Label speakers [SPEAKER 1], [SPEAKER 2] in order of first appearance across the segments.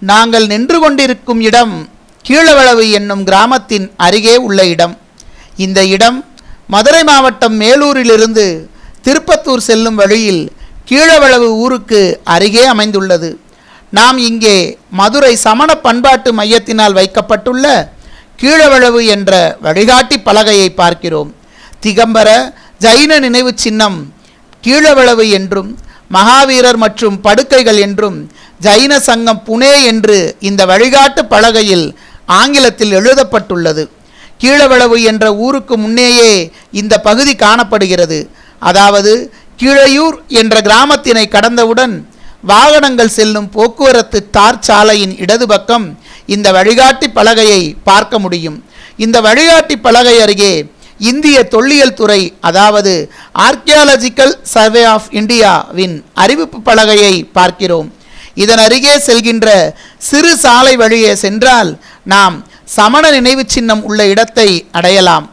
[SPEAKER 1] நாங்கள் நின்று கொண்டிருக்கும் இடம் கீழவளவு என்னும் கிராமத்தின் அருகே உள்ள இடம். இந்த இடம் மதுரை மாவட்டம் மேலூரிலிருந்து திருப்பத்தூர் செல்லும் வழியில் கீழவளவு ஊருக்கு அருகே அமைந்துள்ளது. நாம் இங்கே மதுரை சமண பண்பாட்டு மையத்தினால் வைக்கப்பட்டுள்ள கீழவளவு என்ற வழிகாட்டி பலகையை பார்க்கிறோம். திகம்பர ஜைன நினைவு சின்னம் கீழவளவு என்றும், மகாவீரர் மற்றும் படுக்கைகள் என்றும், ஜைன சங்கம் புனே என்று இந்த வழிகாட்டு பலகையில் ஆங்கிலத்தில் எழுதப்பட்டுள்ளது. கீழவளவு என்ற ஊருக்கு முன்னேயே இந்த பகுதி காணப்படுகிறது. அதாவது கீழையூர் என்ற கிராமத்தினை கடந்தவுடன் வாகனங்கள் செல்லும் போக்குவரத்து தார் சாலையின் இடது பக்கம் இந்த வழிகாட்டி பலகையை பார்க்க முடியும். இந்த வழிகாட்டி பலகை அருகே இந்திய தொல்லியல் துறை, அதாவது ஆர்கியாலஜிக்கல் சர்வே ஆஃப் இந்தியாவின் அறிவிப்பு பலகையை பார்க்கிறோம். இதன் அருகே செல்கின்ற சிறு சாலை வழியே சென்றால் நாம் சமண நினைவு சின்னம் உள்ள இடத்தை அடையலாம்.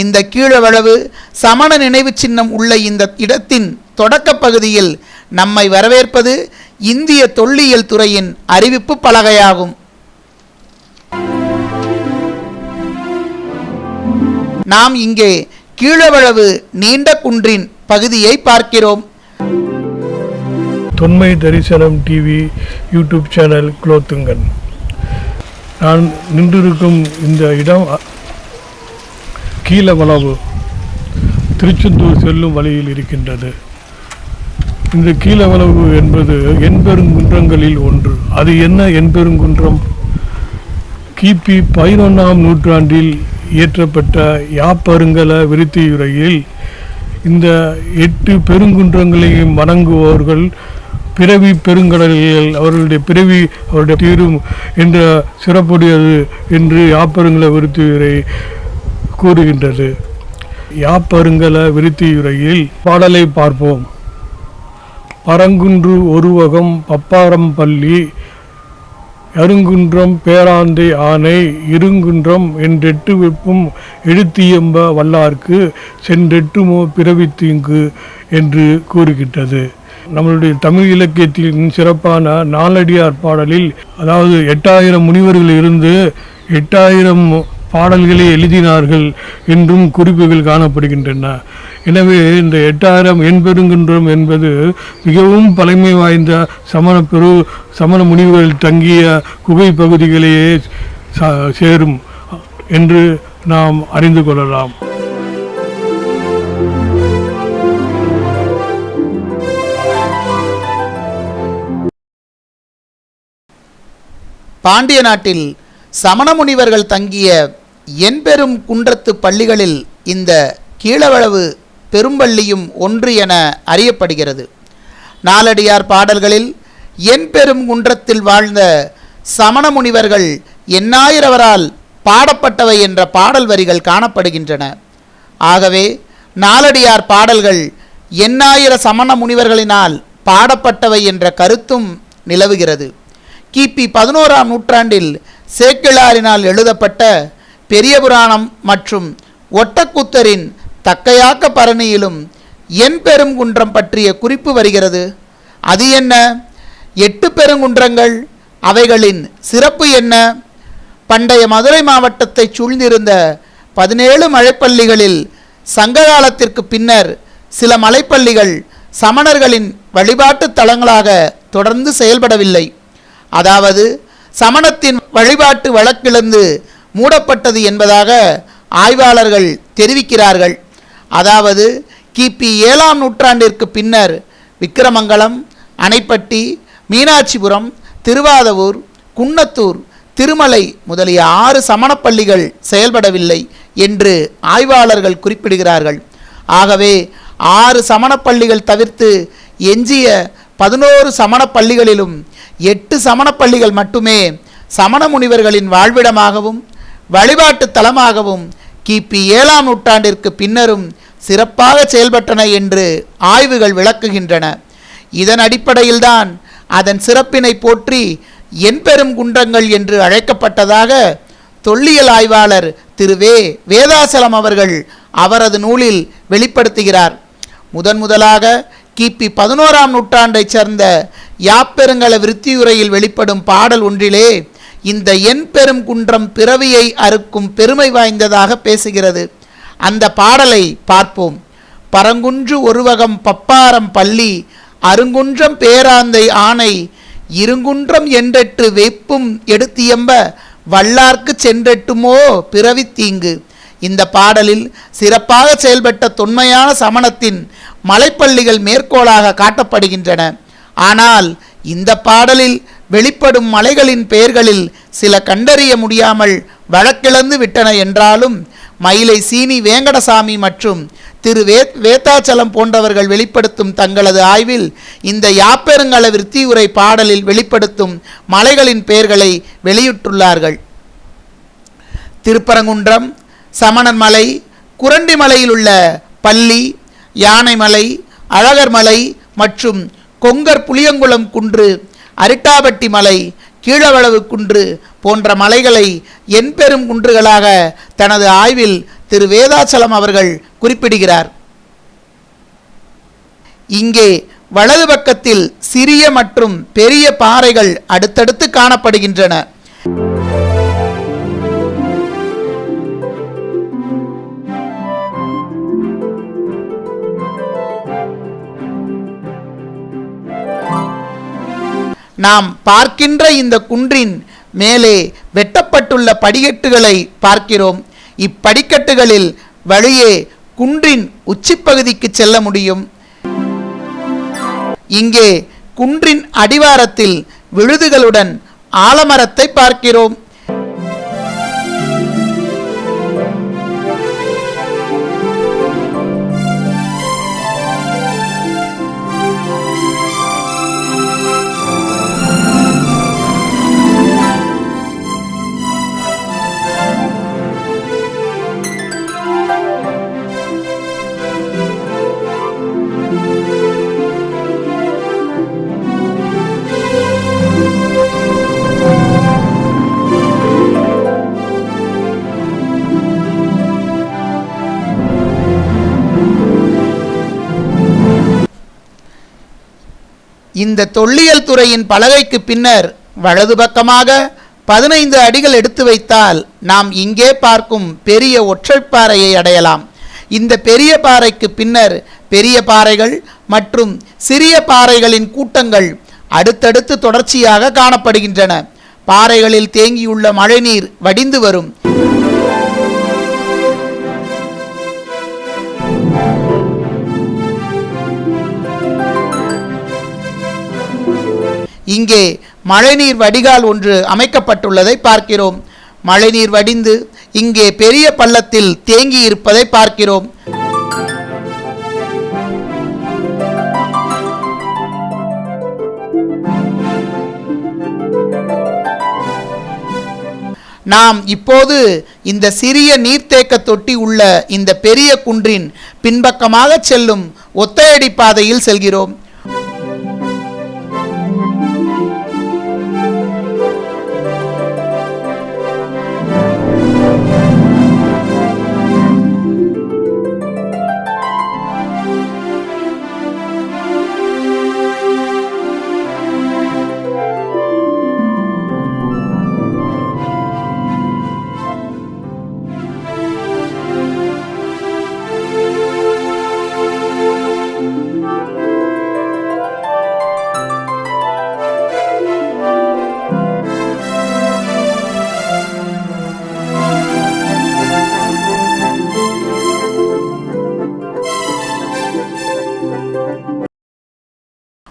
[SPEAKER 1] இந்த கீழவளவு சமண நினைவு சின்னம் உள்ள இந்த இடத்தின் தொடக்க பகுதியில் நம்மை வரவேற்பது இந்திய தொல்லியல் துறையின் அறிவிப்பு பலகையாகும். நாம் இங்கே கீழவளவு நீண்ட குன்றின் பகுதியை பார்க்கிறோம்.
[SPEAKER 2] தொன்மை தரிசனம் டிவி யூடியூப் சேனல் குலோத்துங்கன். நான் நின்றிருக்கும் இந்த இடம் கீழவளவு திருச்செந்தூர் செல்லும் வழியில் இருக்கின்றது. இந்த கீழவளவு என்பது எண்பெருங்குன்றங்களில் ஒன்று. அது என்ன எண்பெருங்குன்றம்? கிபி 11ஆம் நூற்றாண்டில் இயற்றப்பட்ட யாப்பருங்கல விருத்தியுரையில் இந்த 8 பெருங்குன்றங்களையும் வணங்குவோர்கள் பிறவி பெருங்கடல்கள் அவர்களுடைய பிறவி அவருடைய தீரும் என்ற சிறப்புடையது என்று யாப்பருங்கல விருத்தியுரை கூறுகின்றது. யாப்பருங்கல விருத்தியுரையில் பாடலை பார்ப்போம். பரங்குன்று ஒருவகம் பப்பாரம் பள்ளி அருங்குன்றம் பேராந்தை ஆனை இருங்குன்றம் என்றெட்டு வெப்பும் எழுத்தியம்ப வல்லார்க்கு சென்றெட்டுமோ பிறவித்தீங்கு என்று கூறுகின்றது. நம்மளுடைய தமிழ் இலக்கியத்தின் சிறப்பான நாலடியார் பாடலில், அதாவது 8000 முனிவர்கள் இருந்து 8000 பாடல்களை எழுதினார்கள் என்றும் குறிப்புகள் காணப்படுகின்றன. எனவே இந்த 8000 எண்பெருங்குன்றம் என்பது மிகவும் பழமை வாய்ந்த சமண முனிவர்கள் தங்கிய குகை பகுதிகளையே சேரும் என்று நாம் அறிந்து கொள்ளலாம்.
[SPEAKER 1] பாண்டிய நாட்டில் சமண முனிவர்கள் தங்கிய எண்பெரும் குன்றத்து பள்ளிகளில் இந்த கீழவளவு பெரும்பள்ளியும் ஒன்று என அறியப்படுகிறது. நாலடியார் பாடல்களில் எண்பெரும் குன்றத்தில் வாழ்ந்த சமண முனிவர்கள் எண்ணாயிரவரால் பாடப்பட்டவை என்ற பாடல் வரிகள் காணப்படுகின்றன. ஆகவே நாலடியார் பாடல்கள் எண்ணாயிர சமண முனிவர்களினால் பாடப்பட்டவை என்ற கருத்தும் நிலவுகிறது. கிபி 11ஆம் நூற்றாண்டில் சேக்கிழாரினால் எழுதப்பட்ட பெரிய புராணம் மற்றும் ஒட்டக்கூத்தரின் தக்கையாக்க பரணியிலும் எண்பெருங்குன்றம் பற்றிய குறிப்பு வருகிறது. அது என்ன? 8 பெருங்குன்றங்கள், அவைகளின் சிறப்பு என்ன? பண்டைய மதுரை மாவட்டத்தை சூழ்ந்திருந்த 17 மலைப்பள்ளிகளில் சங்க காலத்திற்கு பின்னர் சில மலைப்பள்ளிகள் சமணர்களின் வழிபாட்டு தலங்களாக தொடர்ந்து செயல்படவில்லை. அதாவது சமணத்தின் வழிபாட்டு வழக்கிலிருந்து மூடப்பட்டது என்பதாக ஆய்வாளர்கள் தெரிவிக்கிறார்கள். அதாவது கிபி 7ஆம் நூற்றாண்டிற்கு பின்னர் விக்கிரமங்கலம், அணைப்பட்டி, மீனாட்சிபுரம், திருவாதவூர், குன்னத்தூர், திருமலை முதலிய 6 சமணப்பள்ளிகள் செயல்படவில்லை என்று ஆய்வாளர்கள் குறிப்பிடுகிறார்கள். ஆகவே 6 சமணப்பள்ளிகள் தவிர்த்து எஞ்சிய 11 சமணப்பள்ளிகளிலும் 8 சமணப்பள்ளிகள் மட்டுமே சமண முனிவர்களின் வாழ்விடமாகவும் வழிபாட்டு தலமாகவும் கிபி 7ஆம் நூற்றாண்டிற்கு பின்னரும் சிறப்பாக செயல்பட்டன என்று ஆய்வுகள் விளக்குகின்றன. இதன் அடிப்படையில்தான் அதன் சிறப்பினை போற்றி என்பெரும் குன்றங்கள் என்று அழைக்கப்பட்டதாக தொல்லியல் ஆய்வாளர் திரு வேதாசலம் அவர்கள் அவரது நூலில் வெளிப்படுத்துகிறார். முதலாக கிபி 11ஆம் நூற்றாண்டைச் சேர்ந்த யாப்பெருங்கல விருத்தியுரையில் வெளிப்படும் பாடல் ஒன்றிலே இந்த என் பெரும் குன்றம் பிறவியை அறுக்கும் பெருமை வாய்ந்ததாக பேசுகிறது. அந்த பாடலை பார்ப்போம். பரங்குன்று ஒருவகம் பப்பாரம் பள்ளி அருங்குன்றம் பேராந்தை ஆணை இருங்குன்றம் என்றெற்று வெப்பும் எடுத்தியம்ப வல்லார்க்கு சென்றெட்டுமோ பிறவி தீங்கு. இந்த பாடலில் சிறப்பாக செயல்பட்ட தொன்மையான சமணத்தின் மலைப்பள்ளிகள் மேற்கோளாக காட்டப்படுகின்றன. ஆனால் இந்த பாடலில் வெளிப்படும் மலைகளின் பெயர்களில் சில கண்டறிய முடியாமல் வழக்கிழந்து விட்டன என்றாலும் மயிலை சீனி வேங்கடசாமி மற்றும் திரு வேதாச்சலம் போன்றவர்கள் வெளிப்படுத்தும் தங்களது ஆய்வில் இந்த யாப்பெருங்கல விருத்தியுரை பாடலில் வெளிப்படுத்தும் மலைகளின் பெயர்களை வெளியிட்டுள்ளார்கள். திருப்பரங்குன்றம், சமணன் மலை, குரண்டி மலையில் உள்ள பள்ளி, யானைமலை, அழகர் மலை மற்றும் கொங்கர் புளியங்குளம் குன்று, அரிட்டாபட்டி மலை, கீழவளவு குன்று போன்ற மலைகளை என்பெரும் குன்றுகளாக தனது ஆய்வில் திரு வேதாச்சலம் அவர்கள் குறிப்பிடுகிறார். இங்கே வலது பக்கத்தில் சிறிய மற்றும் பெரிய பாறைகள் அடுத்தடுத்து காணப்படுகின்றன. நாம் பார்க்கின்ற இந்த குன்றின் மேலே வெட்டப்பட்டுள்ள படிக்கட்டுகளை பார்க்கிறோம். இப்படிக்கட்டுகளில் வழியே குன்றின் உச்சிப்பகுதிக்கு செல்ல முடியும். இங்கே குன்றின் அடிவாரத்தில் விழுதுகளுடன் ஆலமரத்தை பார்க்கிறோம். இந்த தொல்லியல் துறையின் பலகைக்கு பின்னர் வலது பக்கமாக 15 அடிகள் எடுத்து வைத்தால் நாம் இங்கே பார்க்கும் பெரிய ஒற்றைப்பாறையை அடையலாம். இந்த பெரிய பாறைக்கு பின்னர் பெரிய பாறைகள் மற்றும் சிறிய பாறைகளின் கூட்டங்கள் அடுத்தடுத்து தொடர்ச்சியாக காணப்படுகின்றன. பாறைகளில் தேங்கியுள்ள மழைநீர் வடிந்து வரும். இங்கே மழைநீர் வடிகால் ஒன்று அமைக்கப்பட்டுள்ளதை பார்க்கிறோம். மழைநீர் வடிந்து இங்கே பெரிய பள்ளத்தில் தேங்கி இருப்பதை பார்க்கிறோம். நாம் இப்போது இந்த சிறிய நீர்த்தேக்க தொட்டி உள்ள இந்த பெரிய குன்றின் பின்பக்கமாக செல்லும் ஒத்தையடி பாதையில் செல்கிறோம்.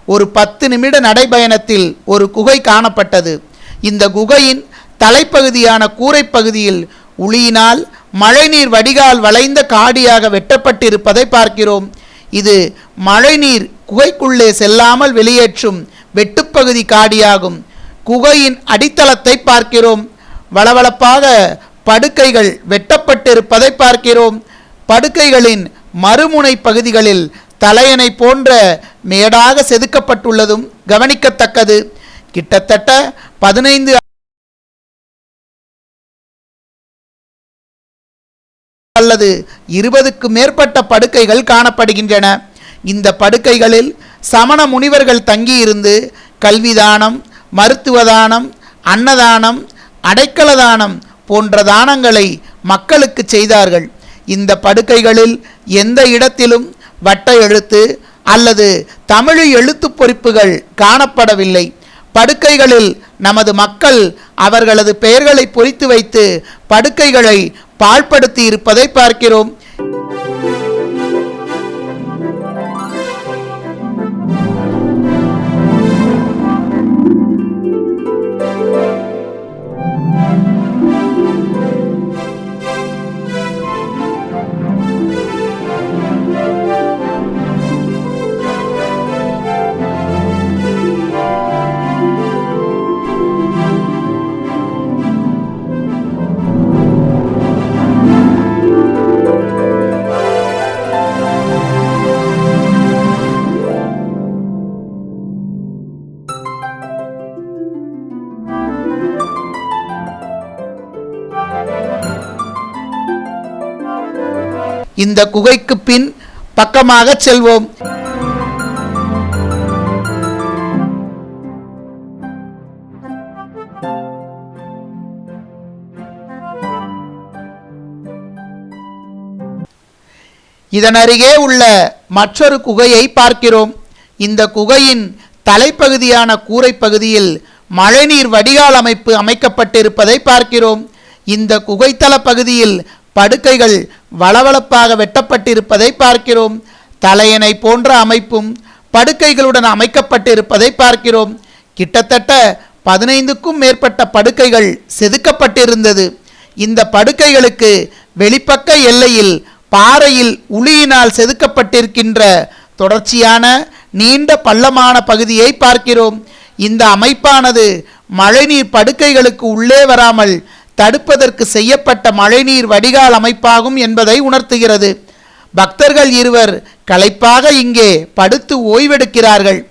[SPEAKER 1] ஒரு 10 நிமிட நடைபயணத்தில் ஒரு குகை காணப்பட்டது. இந்த குகையின் தலைப்பகுதியான கூரை பகுதியில் உளியினால் மழைநீர் வடிகால் வளைந்த காடியாக வெட்டப்பட்டிருப்பதை பார்க்கிறோம். இது மழைநீர் குகைக்குள்ளே செல்லாமல் வெளியேற்றும் வெட்டுப்பகுதி காடியாகும். குகையின் அடித்தளத்தை பார்க்கிறோம். வளவளப்பாக படுக்கைகள் வெட்டப்பட்டிருப்பதை பார்க்கிறோம். படுக்கைகளின் மறுமுனை பகுதிகளில் தலையணை போன்ற மேடாக செதுக்கப்பட்டுள்ளதும் கவனிக்கத்தக்கது. கிட்டத்தட்ட 15 அல்லது 20க்கு மேற்பட்ட படுக்கைகள் காணப்படுகின்றன. இந்த படுக்கைகளில் சமண முனிவர்கள் தங்கியிருந்து கல்விதானம், மருத்துவ தானம், அன்னதானம், அடைக்கல தானம் போன்ற தானங்களை மக்களுக்கு செய்தார்கள். இந்த படுக்கைகளில் எந்த இடத்திலும் வட்ட எழுத்து அல்லது தமிழ் எழுத்து பொறிப்புகள் காணப்படவில்லை. படுக்கைகளில் நமது மக்கள் அவர்களது பெயர்களை பொறித்து வைத்து படுக்கைகளை பாழ்படுத்தி இருப்பதை பார்க்கிறோம். இந்த குகைக்கு பின் பக்கமாக செல்வோம். இதன் அருகே உள்ள மற்றொரு குகையை பார்க்கிறோம். இந்த குகையின் தலைப்பகுதியான கூரை பகுதியில் மழைநீர் வடிகால் அமைப்பு அமைக்கப்பட்டிருப்பதை பார்க்கிறோம். இந்த குகைத்தள பகுதியில் படுக்கைகள் வளவளப்பாக வெட்டப்பட்டிருப்பதை பார்க்கிறோம். தலையணை போன்ற அமைப்பும் படுக்கைகளுடன் அமைக்கப்பட்டிருப்பதை பார்க்கிறோம். கிட்டத்தட்ட 15க்கும் மேற்பட்ட படுக்கைகள் செதுக்கப்பட்டிருந்தது. இந்த படுக்கைகளுக்கு வெளிப்பக்க எல்லையில் பாறையில் உளியினால் செதுக்கப்பட்டிருக்கின்ற தொடர்ச்சியான நீண்ட பள்ளமான பகுதியை பார்க்கிறோம். இந்த அமைப்பானது மழைநீர் படுக்கைகளுக்கு உள்ளே வராமல் தடுப்பதற்கு செய்யப்பட்ட மழைநீர் வடிகால் அமைப்பாகும் என்பதை உணர்த்துகிறது. பக்தர்கள் இருவர் களைப்பாக இங்கே படுத்து ஓய்வெடுக்கிறார்கள்.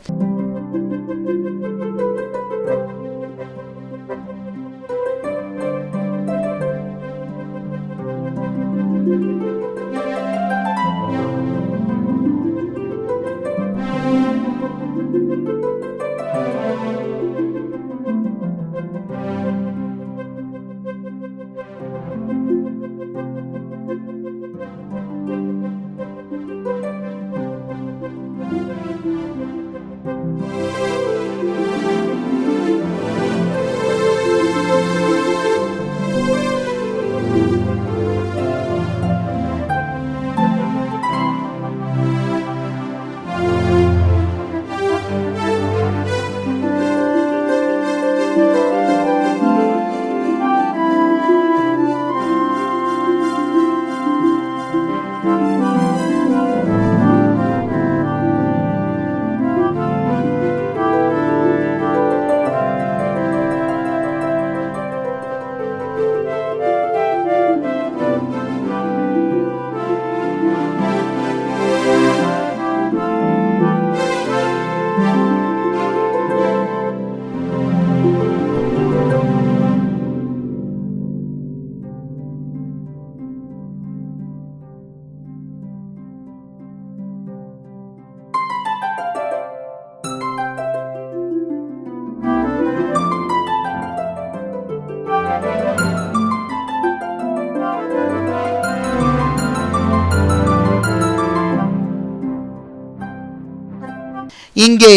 [SPEAKER 1] இங்கே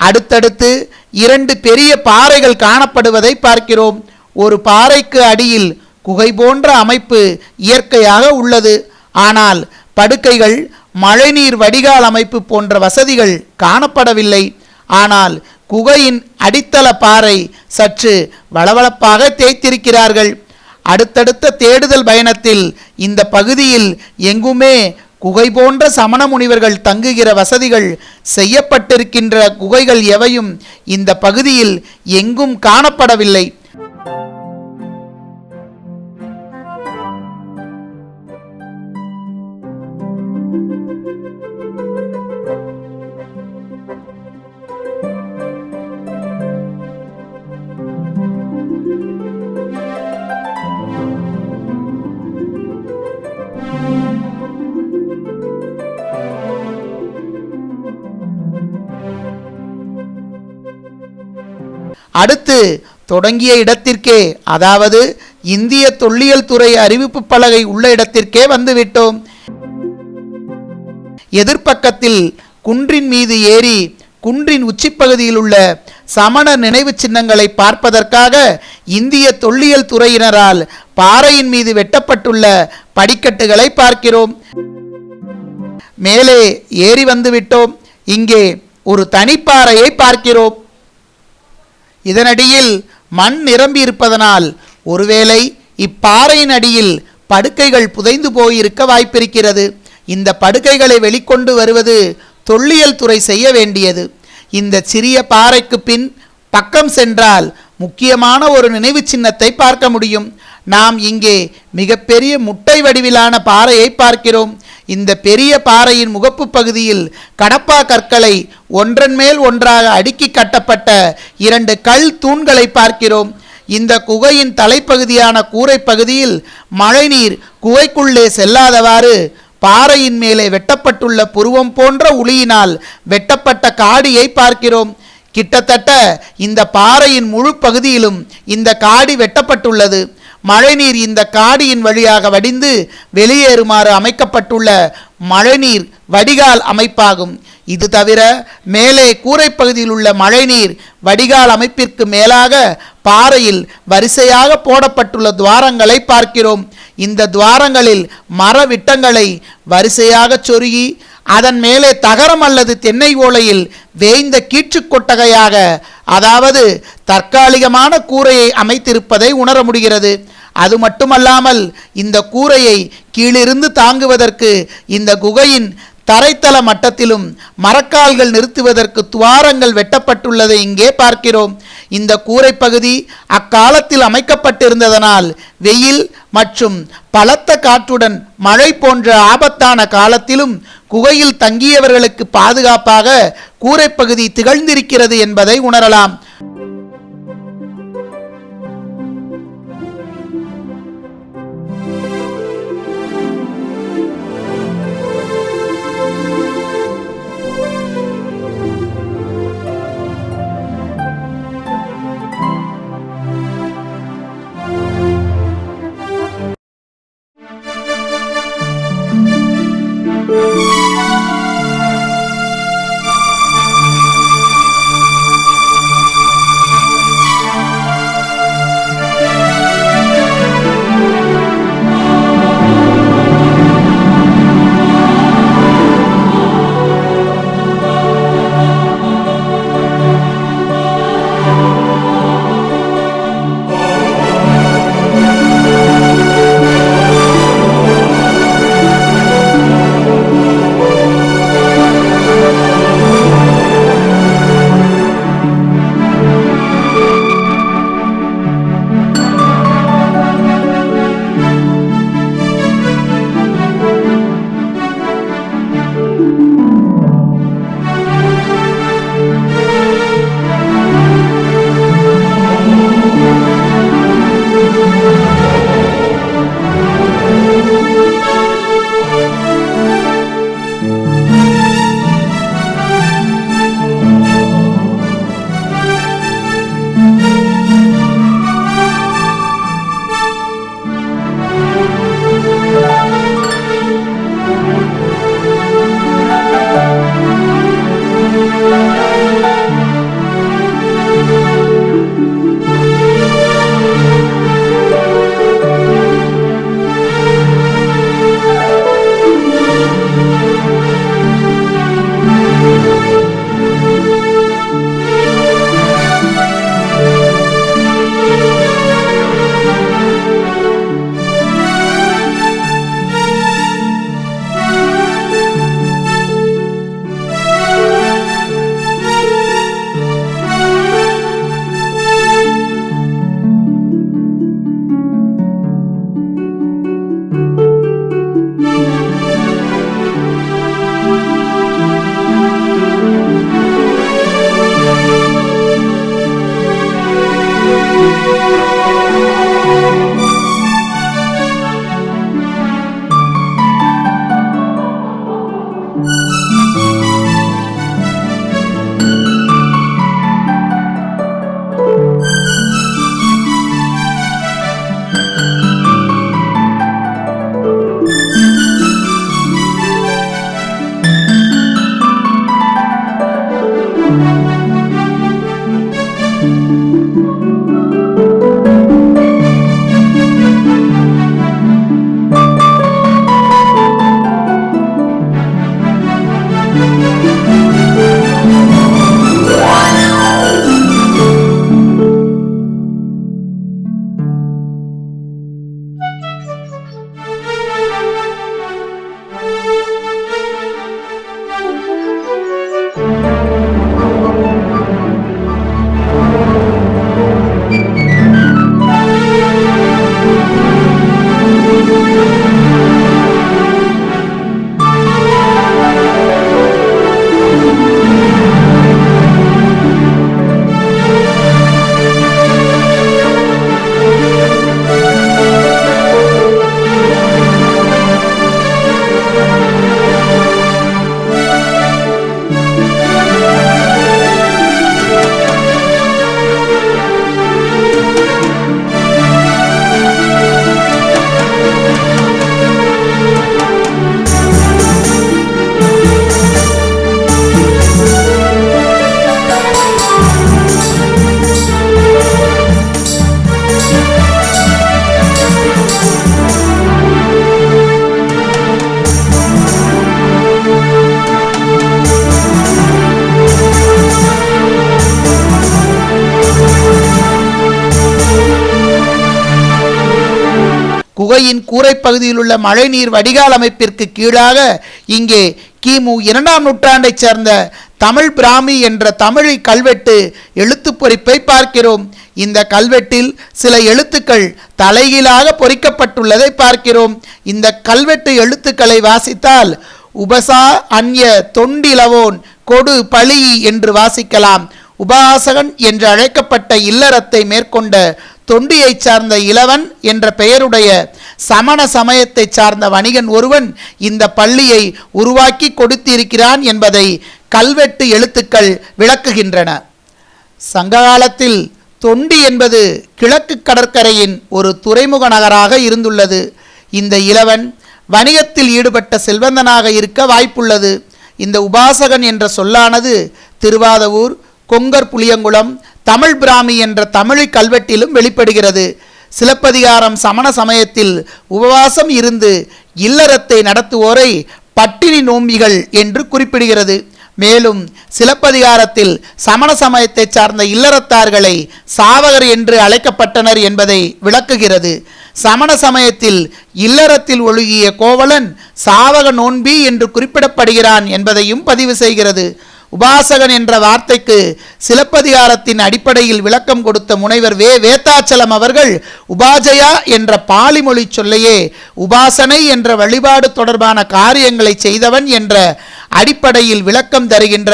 [SPEAKER 1] அடுத்தடுத்து 2 பெரிய பாறைகள் காணப்படுவதை பார்க்கிறோம். ஒரு பாறைக்கு அடியில் குகை போன்ற அமைப்பு இயற்கையாக உள்ளது. ஆனால் படுக்கைகள், மழைநீர் வடிகால் அமைப்பு போன்ற வசதிகள் காணப்படவில்லை. ஆனால் குகையின் அடித்தள பாறை சற்று வளவளப்பாக தேய்த்திருக்கிறார்கள். அடுத்தடுத்த தேடுதல் பயணத்தில் இந்த பகுதியில் எங்குமே குகை போன்ற சமண முனிவர்கள் தங்குகிற வசதிகள் செய்யப்பட்டிருக்கின்ற குகைகள் எவையும் இந்த பகுதியில் எங்கும் காணப்படவில்லை. அடுத்து தொடங்கிய இடத்திற்கே, அதாவது இந்திய தொல்லியல் துறை அறிவிப்பு பலகை உள்ள இடத்திற்கே வந்துவிட்டோம். எதிர்ப்பக்கத்தில் குன்றின் மீது ஏறி குன்றின் உச்சிப்பகுதியில் உள்ள சமணர் நினைவு சின்னங்களை பார்ப்பதற்காக இந்திய தொல்லியல் துறையினரால் பாறையின் மீது வெட்டப்பட்டுள்ள படிக்கட்டுகளை பார்க்கிறோம். மேலே ஏறி வந்துவிட்டோம். இங்கே ஒரு தனிப்பாறையை பார்க்கிறோம். இதனடியில் மண் நிரம்பி இருப்பதனால் ஒருவேளை இப்பாறையின் அடியில் படுக்கைகள் புதைந்து போயிருக்க வாய்ப்பிருக்கிறது. இந்த படுக்கைகளை வெளிக்கொண்டு வருவது தொல்லியல் துறை செய்ய வேண்டியது. இந்த சிறிய பாறைக்கு பின் பக்கம் சென்றால் முக்கியமான ஒரு நினைவு சின்னத்தை பார்க்க முடியும். நாம் இங்கே மிகப்பெரிய முட்டை வடிவிலான பாறையை பார்க்கிறோம். இந்த பெரிய பாறையின் முகப்பு பகுதியில் கடப்பா கற்களை ஒன்றன் மேல் ஒன்றாக அடுக்கி கட்டப்பட்ட 2 கல் தூண்களை பார்க்கிறோம். இந்த குகையின் தலைப்பகுதியான கூரை பகுதியில் மழைநீர் குகைக்குள்ளே செல்லாதவாறு பாறையின் மேலே வெட்டப்பட்டுள்ள புருவம் போன்ற உளியினால் வெட்டப்பட்ட காடியை பார்க்கிறோம். கிட்டத்தட்ட இந்த பாறையின் முழு பகுதியிலும் இந்த காடி வெட்டப்பட்டுள்ளது. மழைநீர் இந்த காடியின் வழியாக வடிந்து வெளியேறுமாறு அமைக்கப்பட்டுள்ள மழைநீர் வடிகால் அமைப்பாகும். இது தவிர மேலே கூரை பகுதியில் உள்ள மழைநீர் வடிகால் அமைப்பிற்கு மேலாக பாறையில் வரிசையாக போடப்பட்டுள்ள துவாரங்களை பார்க்கிறோம். இந்த துவாரங்களில் மர விட்டங்களை வரிசையாக சொருகி அதன் மேலே தகரம் அல்லது தென்னை ஓலையில் வேய்ந்த கீற்று கொட்டகையாக, அதாவது தற்காலிகமான கூரையை அமைத்திருப்பதை உணர முடிகிறது. அது மட்டுமல்லாமல் இந்த கூரையை கீழிருந்து தாங்குவதற்கு இந்த குகையின் தரைத்தள மட்டத்திலும் மரக்கால்கள் நிறுத்துவதற்கு துவாரங்கள் வெட்டப்பட்டுள்ளதை இங்கே பார்க்கிறோம். இந்த கூரை பகுதி அக்காலத்தில் அமைக்கப்பட்டிருந்ததனால் வெயில் மற்றும் பலத்த காற்றுடன் மழை போன்ற ஆபத்தான காலத்திலும் குகையில் தங்கியவர்களுக்கு பாதுகாப்பாக கூரைப்பகுதி திகழ்ந்திருக்கிறது என்பதை உணரலாம். குகையின் கூரைப்பகுதியில் உள்ள மழைநீர் வடிகால் அமைப்பிற்கு கீழாக இங்கே கிமு 2ஆம் நூற்றாண்டைச் சேர்ந்த தமிழ் பிராமி என்ற தமிழ் கல்வெட்டு எழுத்துப் பொறிப்பை பார்க்கிறோம். இந்த கல்வெட்டில் சில எழுத்துக்கள் தலைகீழாக பொறிக்கப்பட்டுள்ளதை பார்க்கிறோம். இந்த கல்வெட்டு எழுத்துக்களை வாசித்தால் உபசா அந்ய தொண்டிலவோன் கொடு பழி என்று வாசிக்கலாம். உபாசகன் என்று அழைக்கப்பட்ட இல்லறத்தை மேற்கொண்ட தொண்டியை சார்ந்த இளவன் என்ற பெயருடைய சமண சமயத்தை சார்ந்த வணிகன் ஒருவன் இந்த பள்ளியை உருவாக்கி கொடுத்திருக்கிறான் என்பதை கல்வெட்டு எழுத்துக்கள் விளக்குகின்றன. சங்ககாலத்தில் தொண்டி என்பது கிழக்கு கடற்கரையின் ஒரு துறைமுக நகராக இருந்துள்ளது. இந்த இளவன் வணிகத்தில் ஈடுபட்ட செல்வந்தனாக இருக்க வாய்ப்புள்ளது. இந்த உபாசகன் என்ற சொல்லானது திருவாதவூர், கொங்கர் புளியங்குளம், தமிழ் பிராமி என்ற தமிழ் கல்வெட்டிலும் வெளிப்படுகிறது. சிலப்பதிகாரம் சமண சமயத்தில் உபவாசம் இருந்து இல்லறத்தை நடத்துவோரை பட்டினி நோம்பிகள் என்று குறிப்பிடுகிறது. மேலும் சிலப்பதிகாரத்தில் சமண சமயத்தை சார்ந்த இல்லறத்தார்களை சாவகர் என்று அழைக்கப்பட்டனர் என்பதை விளக்குகிறது. சமண சமயத்தில் இல்லறத்தில் ஒழுகிய கோவலன் சாவக நோன்பி என்று குறிப்பிடப்படுகிறான் என்பதையும் பதிவு செய்கிறது. உபாசகன் என்ற வார்த்தைக்கு சிலப்பதிகாரத்தின் அடிப்படையில் விளக்கம் கொடுத்த முனைவர் வேதாச்சலம் அவர்கள் உபாஜயா என்ற பாலி மொழி சொல்லையே உபாசனை என்ற வழிபாடு தொடர்பான காரியங்களை செய்தவன் என்ற அடிப்படையில் விளக்கம் தருகின்ற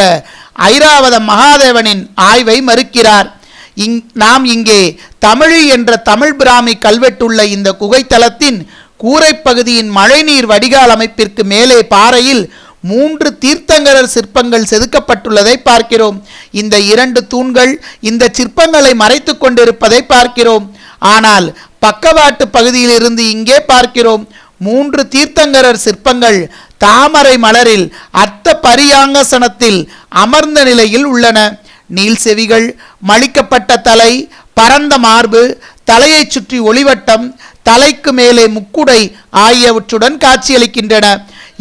[SPEAKER 1] ஐராவத மகாதேவனின் ஆய்வை மறுக்கிறார். நாம் இங்கே தமிழ் என்ற தமிழ் பிராமி கல்வெட்டுள்ள இந்த குகைத்தலத்தின் கூரைப்பகுதியின் மழைநீர் வடிகால் அமைப்பிற்கு மேலே பாறையில் 3 தீர்த்தங்கரர் சிற்பங்கள் செதுக்கப்பட்டுள்ளதை பார்க்கிறோம். இந்த 2 தூண்கள் இந்த சிற்பங்களை மறைத்து கொண்டிருப்பதை பார்க்கிறோம். ஆனால் பக்கவாட்டு பகுதியில் இருந்து இங்கே பார்க்கிறோம் 3 தீர்த்தங்கரர் சிற்பங்கள் தாமரை மலரில் அர்த்த பரியாங்கசனத்தில் அமர்ந்த நிலையில் உள்ளன. நீள் செவிகள், மலிக்கப்பட்ட தலை, பரந்த மார்பு, தலையை சுற்றி ஒளிவட்டம், தலைக்கு மேலே முக்குடை ஆகியவற்றுடன் காட்சியளிக்கின்றன.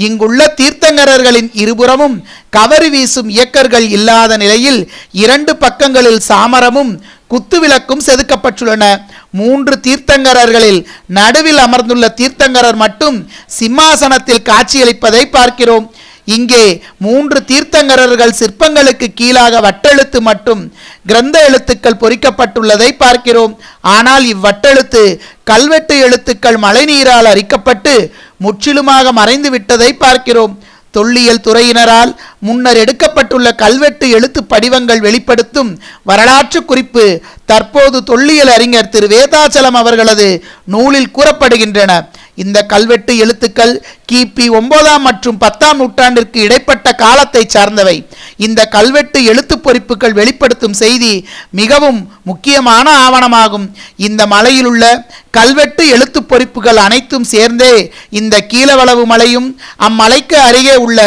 [SPEAKER 1] இங்குள்ள தீர்த்தங்கரர்களின் இருபுறமும் கவரி வீசும் இயக்கர்கள் இல்லாத நிலையில் 2 பக்கங்களில் சாமரமும் குத்துவிளக்கும் செதுக்கப்பட்டுள்ளன. 3 தீர்த்தங்கரர்களில் நடுவில் அமர்ந்துள்ள தீர்த்தங்கரர் மட்டும் சிம்மாசனத்தில் காட்சியளிப்பதை பார்க்கிறோம். இங்கே 3 தீர்த்தங்கரர்கள் சிற்பங்களுக்கு கீழாக வட்டெழுத்து மற்றும் கிரந்த எழுத்துக்கள் பொறிக்கப்பட்டுள்ளதை பார்க்கிறோம். ஆனால் இவ்வட்டெழுத்து கல்வெட்டு எழுத்துக்கள் மழைநீரால் அரிக்கப்பட்டு முற்றிலுமாக மறைந்து விட்டதை பார்க்கிறோம். தொல்லியல் துறையினரால் முன்னர் எடுக்கப்பட்டுள்ள கல்வெட்டு எழுத்து படிவங்கள் வெளிப்படுத்தும் வரலாற்று குறிப்பு தற்போது தொல்லியல் அறிஞர் திரு வேதாச்சலம் அவர்களது நூலில் கூறப்படுகின்றன. இந்த கல்வெட்டு எழுத்துக்கள் கிபி 9ஆம் மற்றும் 10ஆம் நூற்றாண்டிற்கு இடைப்பட்ட காலத்தை சார்ந்தவை. இந்த கல்வெட்டு எழுத்து பொறிப்புகள் வெளிப்படுத்தும் செய்தி மிகவும் முக்கியமான ஆவணமாகும். இந்த மலையில் உள்ள கல்வெட்டு எழுத்து பொறிப்புகள் அனைத்தும் சேர்ந்தே இந்த கீழவளவு மலையும் அம்மலைக்கு அருகே உள்ள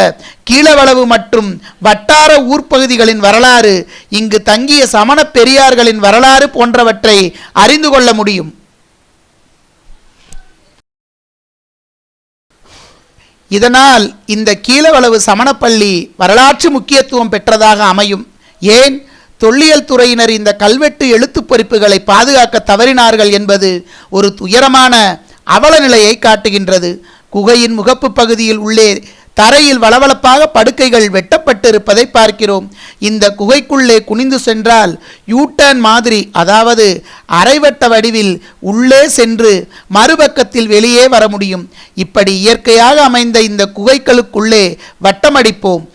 [SPEAKER 1] கீழவளவு மற்றும் வட்டார ஊர்ப்பகுதிகளின் வரலாறு, இங்கு தங்கிய சமண பெரியார்களின் வரலாறு போன்றவற்றை அறிந்து கொள்ள முடியும். இதனால் இந்த கீழவளவு சமணப்பள்ளி வரலாற்று முக்கியத்துவம் பெற்றதாக அமையும். ஏன் தொல்லியல் துறையினர் இந்த கல்வெட்டு எழுத்து பொறிப்புகளை பாதுகாக்க தவறினார்கள் என்பது ஒரு துயரமான அவல நிலையை காட்டுகின்றது. குகையின் முகப்பு பகுதியில் உள்ளே தரையில் வளவளப்பாக படுக்கைகள் வெட்டப்பட்டு இருப்பதை பார்க்கிறோம். இந்த குகைக்குள்ளே குனிந்து சென்றால் யூட்டர்ன் மாதிரி, அதாவது அரைவட்ட வடிவில் உள்ளே சென்று மறுபக்கத்தில் வெளியே வர முடியும். இப்படி இயற்கையாக அமைந்த இந்த குகைகளுக்குள்ளே வட்டமடிப்போம்.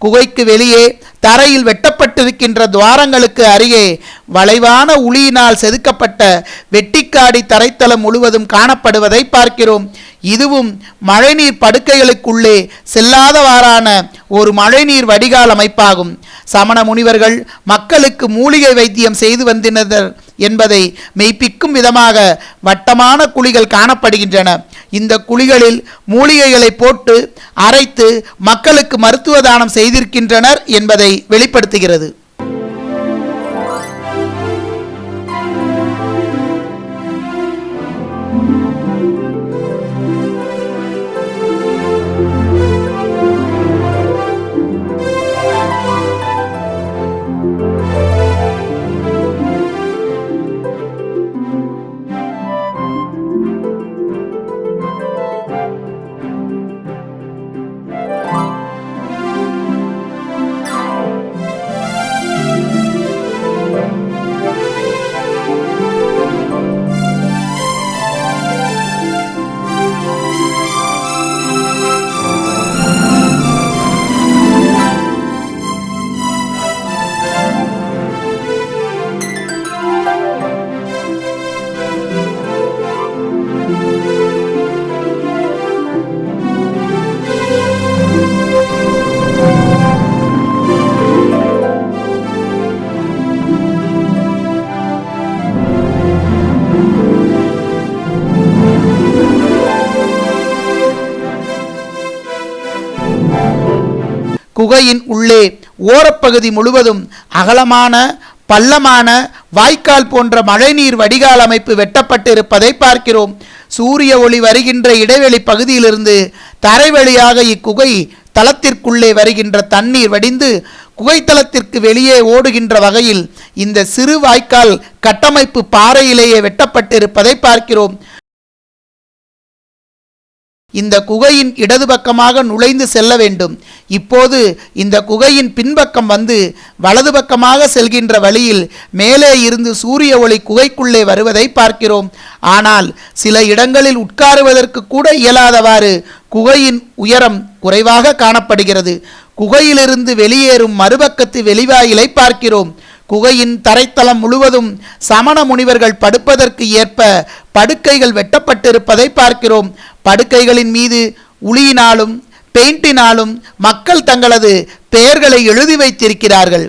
[SPEAKER 1] குகைக்கு வெளியே தரையில் வெட்டப்பட்டிருக்கின்ற துவாரங்களுக்கு அருகே வளைவான உளியினால் செதுக்கப்பட்ட வெட்டிக்காடி தரைத்தளம் முழுவதும் காணப்படுவதை பார்க்கிறோம். இதுவும் மழைநீர் படுக்கைகளுக்குள்ளே செல்லாதவாறான ஒரு மழைநீர் வடிகால் அமைப்பாகும். சமண முனிவர்கள் மக்களுக்கு மூலிகை வைத்தியம் செய்து வந்தனர் என்பதை மெய்ப்பிக்கும் விதமாக வட்டமான குழிகள் காணப்படுகின்றன. இந்த குழிகளில் மூலிகைகளை போட்டு அரைத்து மக்களுக்கு மருத்துவ தானம் செய்திருக்கின்றனர் என்பதை வெளிப்படுத்துகிறது. குகையின் உள்ளே ஓரப்பகுதி முழுவதும் அகலமான பள்ளமான வாய்க்கால் போன்ற மழைநீர் வடிகால் அமைப்பு வெட்டப்பட்டு இருப்பதை பார்க்கிறோம். சூரிய ஒளி வருகின்ற இடைவெளி பகுதியிலிருந்து தரை வழியாக இக்குகை தளத்திற்குள்ளே வருகின்ற தண்ணீர் வடிந்து குகைத்தளத்திற்கு வெளியே ஓடுகின்ற வகையில் இந்த சிறு வாய்க்கால் கட்டமைப்பு பாறையிலேயே வெட்டப்பட்டிருப்பதை பார்க்கிறோம். இந்த குகையின் இடது பக்கமாக நுழைந்து செல்ல வேண்டும். இப்போது இந்த குகையின் பின்பக்கம் வந்து வலது பக்கமாக செல்கின்ற வழியில் மேலே இருந்து சூரிய ஒளி குகைக்குள்ளே வருவதை பார்க்கிறோம். ஆனால் சில இடங்களில் உட்காருவதற்கு கூட இயலாதவாறு குகையின் உயரம் குறைவாக காணப்படுகிறது. குகையிலிருந்து வெளியேறும் மறுபக்கத்து வெளிவாயிலை பார்க்கிறோம். குகையின் தரைத்தளம் முழுவதும் சமண முனிவர்கள் படுப்பதற்கு ஏற்ப படுக்கைகள் வெட்டப்பட்டிருப்பதை பார்க்கிறோம். படுக்கைகளின் மீது உளியினாலும் பெயிண்டினாலும் மக்கள் தங்களது பெயர்களை எழுதி வைத்திருக்கிறார்கள்.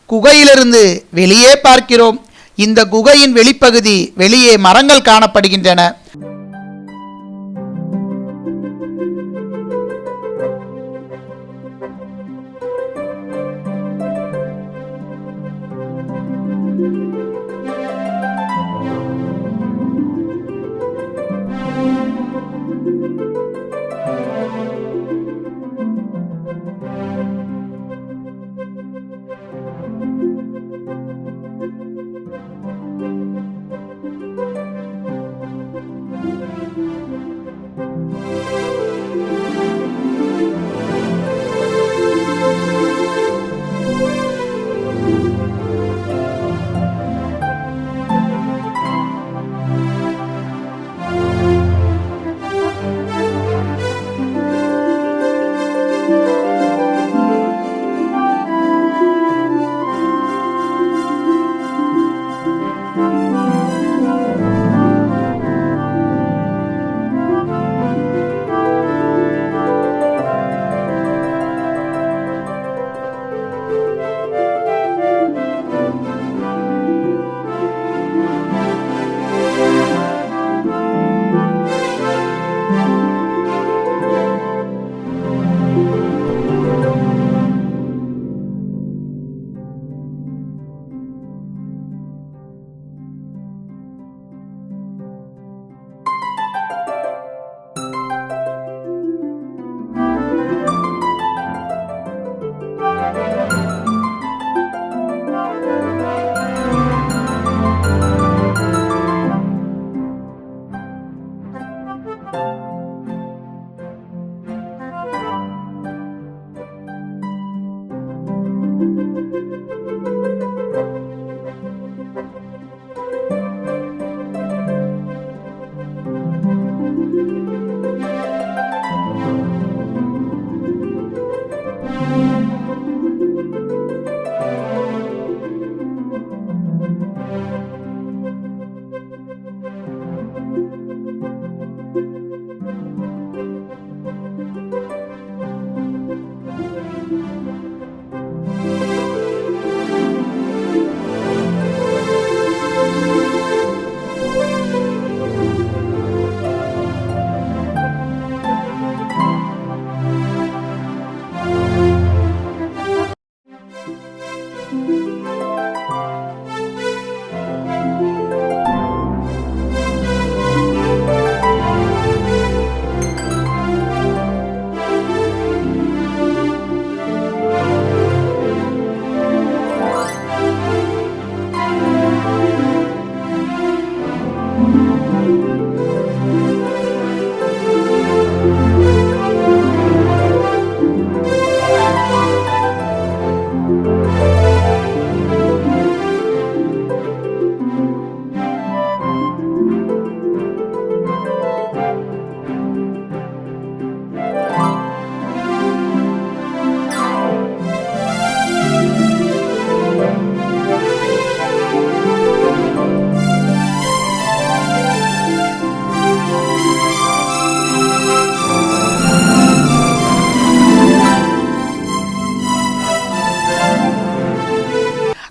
[SPEAKER 1] குகையிலிருந்து வெளியே பார்க்கிறோம். இந்த குகையின் வெளிப்பகுதி வெளியே மரங்கள் காணப்படுகின்றன.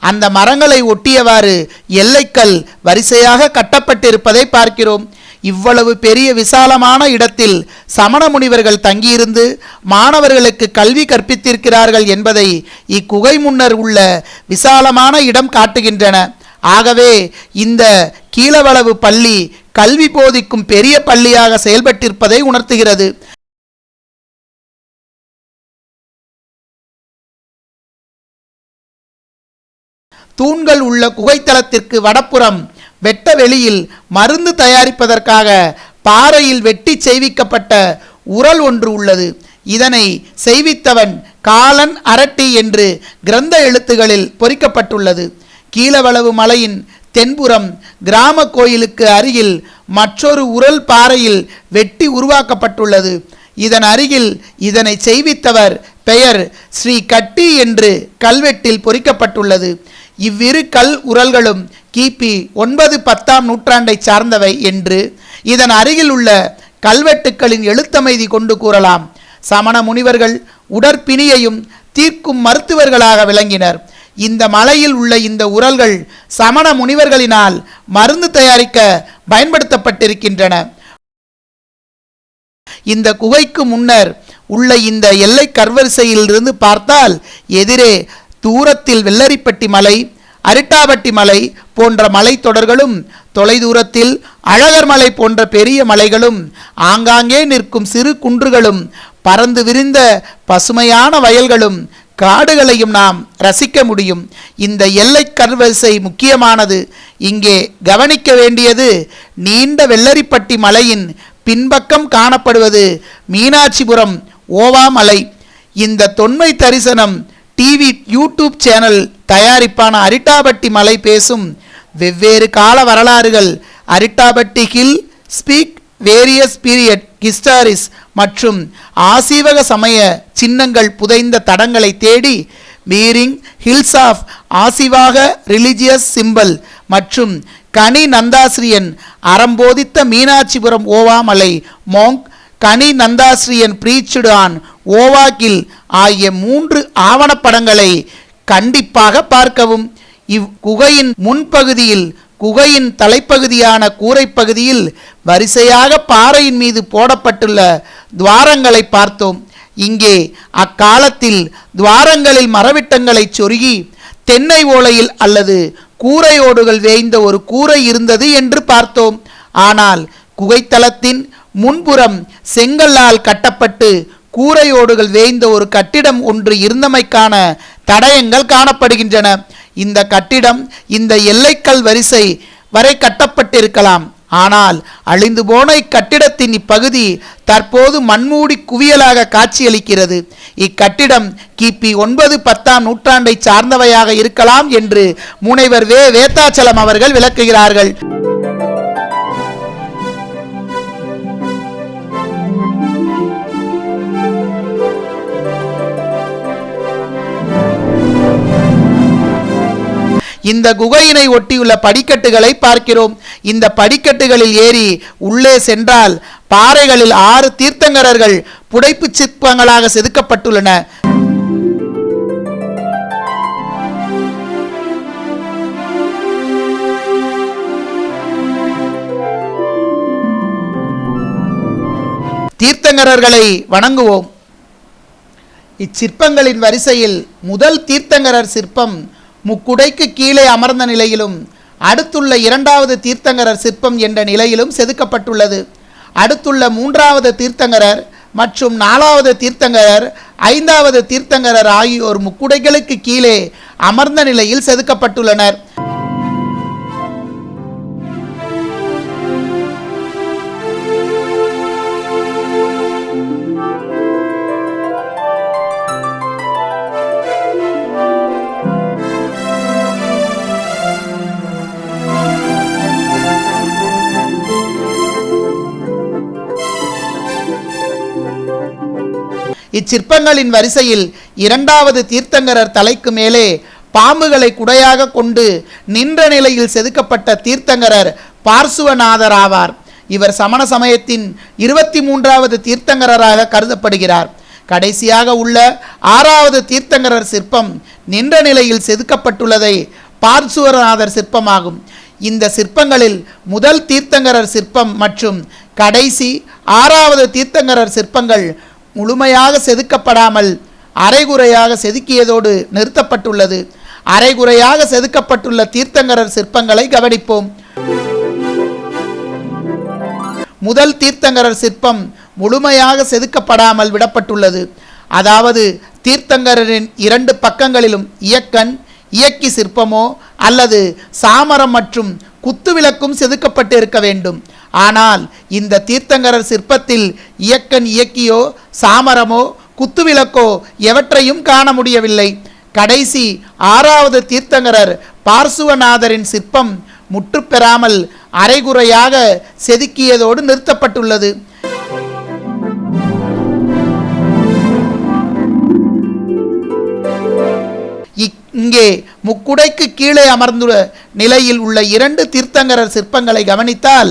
[SPEAKER 1] அந்த மரங்களை ஒட்டியவாறு எல்லைக்கல் வரிசையாக கட்டப்பட்டிருப்பதை பார்க்கிறோம். இவ்வளவு பெரிய விசாலமான இடத்தில் சமண முனிவர்கள் தங்கியிருந்து மாணவர்களுக்கு கல்வி கற்பித்திருக்கிறார்கள் என்பதை இக்குகை முன்னர் உள்ள விசாலமான இடம் காட்டுகின்றன. ஆகவே இந்த கீழவளவு பள்ளி கல்வி போதிக்கும் பெரிய பள்ளியாக செயல்பட்டிருப்பதை உணர்த்துகிறது. தூண்கள் உள்ள குகைத்தலத்திற்கு வடப்புறம் வெட்ட வெளியில் மருந்து தயாரிப்பதற்காக பாறையில் வெட்டி செய்விக்கப்பட்ட உரல் ஒன்று உள்ளது. இதனை செய்வித்தவன் காலன் அரட்டி என்று கிரந்த எழுத்துகளில் பொறிக்கப்பட்டுள்ளது. கீழவளவு மலையின் தென்புறம் கிராம கோயிலுக்கு அருகில் மற்றொரு உரல் பாறையில் வெட்டி உருவாக்கப்பட்டுள்ளது. இதன் அருகில் இதனை செய்வித்தவர் பெயர் ஸ்ரீ கட்டி என்று கல்வெட்டில் பொறிக்கப்பட்டுள்ளது. இவ்விரு கல் உரல்களும் கிபி 9-10ஆம் நூற்றாண்டை சார்ந்தவை என்று இதன் அருகில் உள்ள கல்வெட்டுக்களின் எழுத்தமைதி கொண்டு கூறலாம். சமண முனிவர்கள் உடற்பிணியையும் தீர்க்கும் மருத்துவர்களாக விளங்கினர். இந்த மலையில் உள்ள இந்த உரல்கள் சமண முனிவர்களினால் மருந்து தயாரிக்க பயன்படுத்தப்பட்டிருக்கின்றன. இந்த குகைக்கு முன்னர் உள்ள இந்த எல்லை கற்வரிசையில் இருந்து பார்த்தால் எதிரே தூரத்தில் வெள்ளரிப்பட்டி மலை, அரிட்டாபட்டி மலை போன்ற மலைத்தொடர்களும், தொலைதூரத்தில் அழகர் மலை போன்ற பெரிய மலைகளும், ஆங்காங்கே நிற்கும் சிறு குன்றுகளும், பறந்து விரிந்த பசுமையான வயல்களும் காடுகளையும் நாம் ரசிக்க முடியும். இந்த எல்லை கர்வரிசை முக்கியமானது. இங்கே கவனிக்க வேண்டியது, நீண்ட வெள்ளரிப்பட்டி மலையின் பின்பக்கம் காணப்படுவது மீனாட்சிபுரம் ஓவா மலை. இந்த தொன்மை தரிசனம் டிவி யூடியூப் சேனல் தயாரிப்பான அரிட்டாபட்டி மலை பேசும் வெவ்வேறு கால வரலாறுகள், Arittapatti hill speak various period histories மற்றும் ஆசீவக சமய சின்னங்கள் புதைந்த தடங்களை தேடி மீரிங் hills of Ajivaka religious symbol மற்றும் கனி நந்தாஸ்ரீயன் அறம்போதித்த மீனாட்சிபுரம் ஓவா மலை monk Ghani நந்தாஸ்ரீயன் பிரீச்டு on Owa kill ஆகிய 3 ஆவணப்படங்களை கண்டிப்பாக பார்க்கவும். இவ்குகையின் முன்பகுதியில், குகையின் தலைப்பகுதியான கூரைப்பகுதியில் வரிசையாக பாறையின் மீது போடப்பட்டுள்ள துவாரங்களை பார்த்தோம். இங்கே அக்காலத்தில் துவாரங்களில் மரவிட்டங்களை சொருகி தென்னை ஓலையில் அல்லது கூரையோடுகள் வேய்ந்த ஒரு கூரை இருந்தது என்று பார்த்தோம். ஆனால் குகைத்தலத்தின் முன்புறம் செங்கல்லால் கட்டப்பட்டு கூரையோடுகள் வேய்ந்த ஒரு கட்டிடம் ஒன்று இருந்தமைக்கான தடயங்கள் காணப்படுகின்றன. இந்த கட்டிடம் இந்த எல்லைக்கல் வரிசை வரை கட்டப்பட்டிருக்கலாம். ஆனால் அழிந்து போன இக்கட்டிடத்தின் இப்பகுதி தற்போது மண்மூடி குவியலாக காட்சியளிக்கிறது. இக்கட்டிடம் கிபி 9-10ஆம் நூற்றாண்டை சார்ந்தவையாக இருக்கலாம் என்று முனைவர் வேதாச்சலம் அவர்கள் விளக்குகிறார்கள். இந்த குகையினை ஒட்டியுள்ள படிக்கட்டுகளை பார்க்கிறோம். இந்த படிக்கட்டுகளில் ஏறி உள்ளே சென்றால் பாறைகளில் 6 தீர்த்தங்கரர்கள் புடைப்பு சிற்பங்களாக செதுக்கப்பட்டுள்ளன. தீர்த்தங்கரர்களை வணங்குவோம். இச்சிற்பங்களின் வரிசையில் முதல் தீர்த்தங்கரர் சிற்பம் முக்குடைக்கு கீழே அமர்ந்த நிலையிலும், அடுத்துள்ள 2வது தீர்த்தங்கரர் சிற்பம் என்ற நிலையிலும் செதுக்கப்பட்டுள்ளது. அடுத்துள்ள 3வது தீர்த்தங்கரர் மற்றும் 4வது தீர்த்தங்கரர், 5வது தீர்த்தங்கரர் ஆகியோர் முக்குடைகளுக்கு கீழே அமர்ந்த நிலையில் செதுக்கப்பட்டுள்ளனர். இச்சிற்பங்களின் வரிசையில் 2வது தீர்த்தங்கரர் தலைக்கு மேலே பாம்புகளை குடையாக கொண்டு நின்ற நிலையில் செதுக்கப்பட்ட தீர்த்தங்கரர் பார்சுவநாதர் ஆவார். இவர் சமண சமயத்தின் 23வது தீர்த்தங்கரராக கருதப்படுகிறார். கடைசியாக உள்ள 6வது தீர்த்தங்கரர் சிற்பம் நின்ற நிலையில் செதுக்கப்பட்டுள்ளதை பார்சுவநாதர் சிற்பமாகும். இந்த சிற்பங்களில் முதல் தீர்த்தங்கரர் சிற்பம் மற்றும் கடைசி 6வது தீர்த்தங்கரர் சிற்பங்கள் முழுமையாக செதுக்கப்படாமல் அரைகுறையாக செதுக்கியதோடு நிறுத்தப்பட்டுள்ளது. அரைகுறையாக செதுக்கப்பட்டுள்ள தீர்த்தங்கரர் சிற்பங்களை கவனிப்போம். முதல் தீர்த்தங்கரர் சிற்பம் முழுமையாக செதுக்கப்படாமல் விடப்பட்டுள்ளது. அதாவது தீர்த்தங்கரின் 2 பக்கங்களிலும் இயக்கன் இயக்கி சிற்பமோ அல்லது சாமரம் மற்றும் குத்துவிளக்கும் செதுக்கப்பட்டு இருக்க வேண்டும். ஆனால் இந்த தீர்த்தங்கரர் சிற்பத்தில் இயக்கன் இயக்கியோ சாமரமோ குத்துவிளக்கோ எவற்றையும் காண முடியவில்லை. கடைசி 6வது தீர்த்தங்கரர் பார்சுவநாதரின் சிற்பம் முற்றுப்பெறாமல் அரைகுறையாக செதுக்கியதோடு நிறுத்தப்பட்டுள்ளது. இங்கே முக்குடைக்கு கீழே அமர்ந்துள்ள நிலையில் உள்ள 2 தீர்த்தங்கரர் சிற்பங்களை கவனித்தால்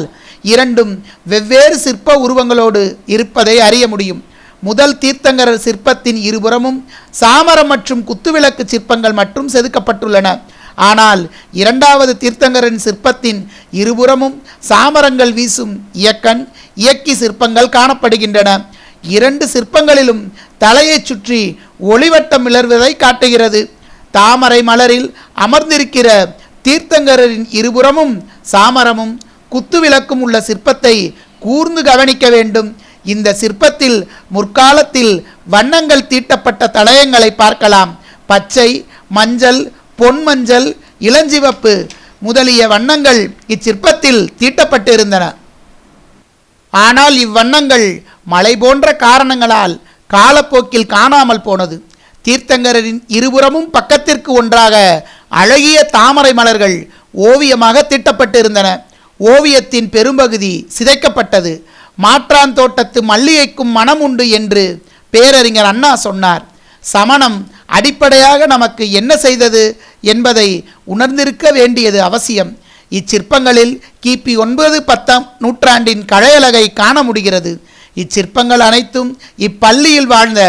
[SPEAKER 1] 2ம் வெவ்வேறு சிற்ப உருவங்களோடு இருப்பதை அறிய முடியும். முதல் தீர்த்தங்கரர் சிற்பத்தின் இருபுறமும் சாமரம் மற்றும் குத்துவிளக்கு சிற்பங்கள் மட்டும் செதுக்கப்பட்டுள்ளன. ஆனால் 2வது தீர்த்தங்கரின் சிற்பத்தின் இருபுறமும் சாமரங்கள் வீசும் இயக்கன் இயக்கி சிற்பங்கள் காணப்படுகின்றன. 2 சிற்பங்களிலும் தலையை சுற்றி ஒளிவட்டம் மிளர்வதை காட்டுகிறது. தாமரை மலரில் அமர்ந்திருக்கிற தீர்த்தங்கரின் இருபுறமும் சாமரமும் குத்துவிளக்கும் உள்ள சிற்பத்தை கூர்ந்து கவனிக்க வேண்டும். இந்த சிற்பத்தில் முற்காலத்தில் வண்ணங்கள் தீட்டப்பட்ட தடயங்களை பார்க்கலாம். பச்சை, மஞ்சள், பொன்மஞ்சள், இளஞ்சிவப்பு முதலிய வண்ணங்கள் இச்சிற்பத்தில் தீட்டப்பட்டிருந்தன. ஆனால் இவ்வண்ணங்கள் மழை போன்ற காரணங்களால் காலப்போக்கில் காணாமல் போனது. தீர்த்தங்கரின் இருபுறமும் பக்கத்திற்கு ஒன்றாக அழகிய தாமரை மலர்கள் ஓவியமாக தீட்டப்பட்டிருந்தன. ஓவியத்தின் பெரும்பகுதி சிதைக்கப்பட்டது. மாற்றான் தோட்டத்து மல்லிகைக்கும் மனம் உண்டு என்று பேரறிஞர் அண்ணா சொன்னார். சமணம் அடிப்படையாக நமக்கு என்ன செய்தது என்பதை உணர்ந்திருக்க வேண்டியது அவசியம். இச்சிற்பங்களில் கிபி 9-10 நூற்றாண்டின் கலையழகை காண முடிகிறது. இச்சிற்பங்கள் அனைத்தும் இப்பள்ளியில் வாழ்ந்த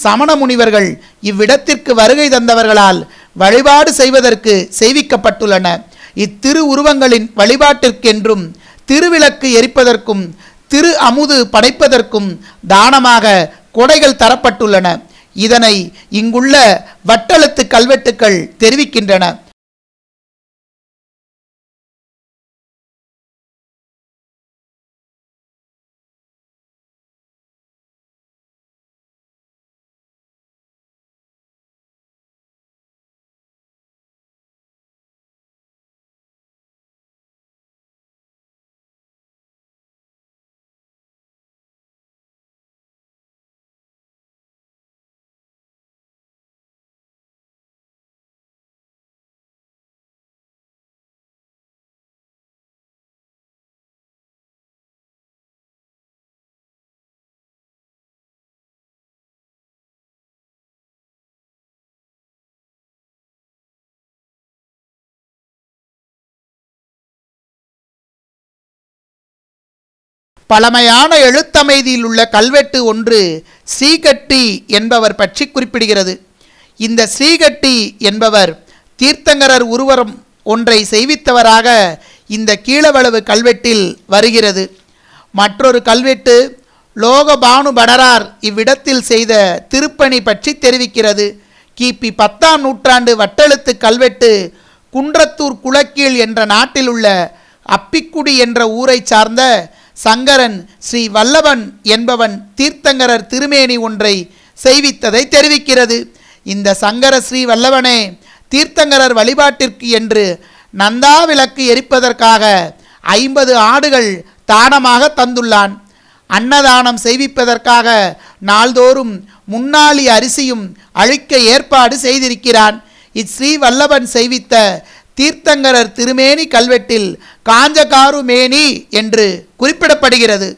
[SPEAKER 1] சமண முனிவர்கள் இவ்விடத்திற்கு வருகை தந்தவர்களால் வழிபாடு செய்வதற்கு செய்விக்கப்பட்டுள்ளன. இத்திரு உருவங்களின் வழிபாட்டிற்கென்றும் திருவிளக்கு எரிப்பதற்கும் திரு அமுது படைப்பதற்கும் தானமாக கொடைகள் தரப்பட்டுள்ளன. இதனை இங்குள்ள வட்டெழுத்து கல்வெட்டுக்கள் தெரிவிக்கின்றன. பழமையான எழுத்தமைதியில் உள்ள கல்வெட்டு ஒன்று ஸ்ரீகட்டி என்பவர் பற்றி குறிப்பிடுகிறது. இந்த ஸ்ரீகட்டி என்பவர் தீர்த்தங்கரர் உருவம் ஒன்றை செய்வித்தவராக இந்த கீழவளவு கல்வெட்டில் வருகிறது. மற்றொரு கல்வெட்டு லோகபானு படரார் இவ்விடத்தில் செய்த திருப்பணி பற்றி தெரிவிக்கிறது. கிபி 10ஆம் நூற்றாண்டு வட்டெழுத்து கல்வெட்டு குன்றத்தூர் குளக்கீழ் என்ற நாட்டில் உள்ள அப்பிக்குடி என்ற ஊரை சார்ந்த சங்கரன் ஸ்ரீ வல்லவன் என்பவன் தீர்த்தங்கரர் திருமேனி ஒன்றை செய்வித்ததை தெரிவிக்கிறது. இந்த சங்கர ஸ்ரீ வல்லவனே தீர்த்தங்கரர் வழிபாட்டிற்கு என்று நந்தா விளக்கு எரிப்பதற்காக 50 ஆடுகள் தானமாக தந்துள்ளான். அன்னதானம் செய்விப்பதற்காக நாள்தோறும் முன்னாளி அரிசியும் அழிக்க ஏற்பாடு செய்திருக்கிறான். இஸ்ரீ வல்லவன் செய்வித்த தீர்த்தங்கரர் திருமேனி கல்வெட்டில் காஞ்சகாரு மேனி என்று குறிப்பிடப்படுகிறது.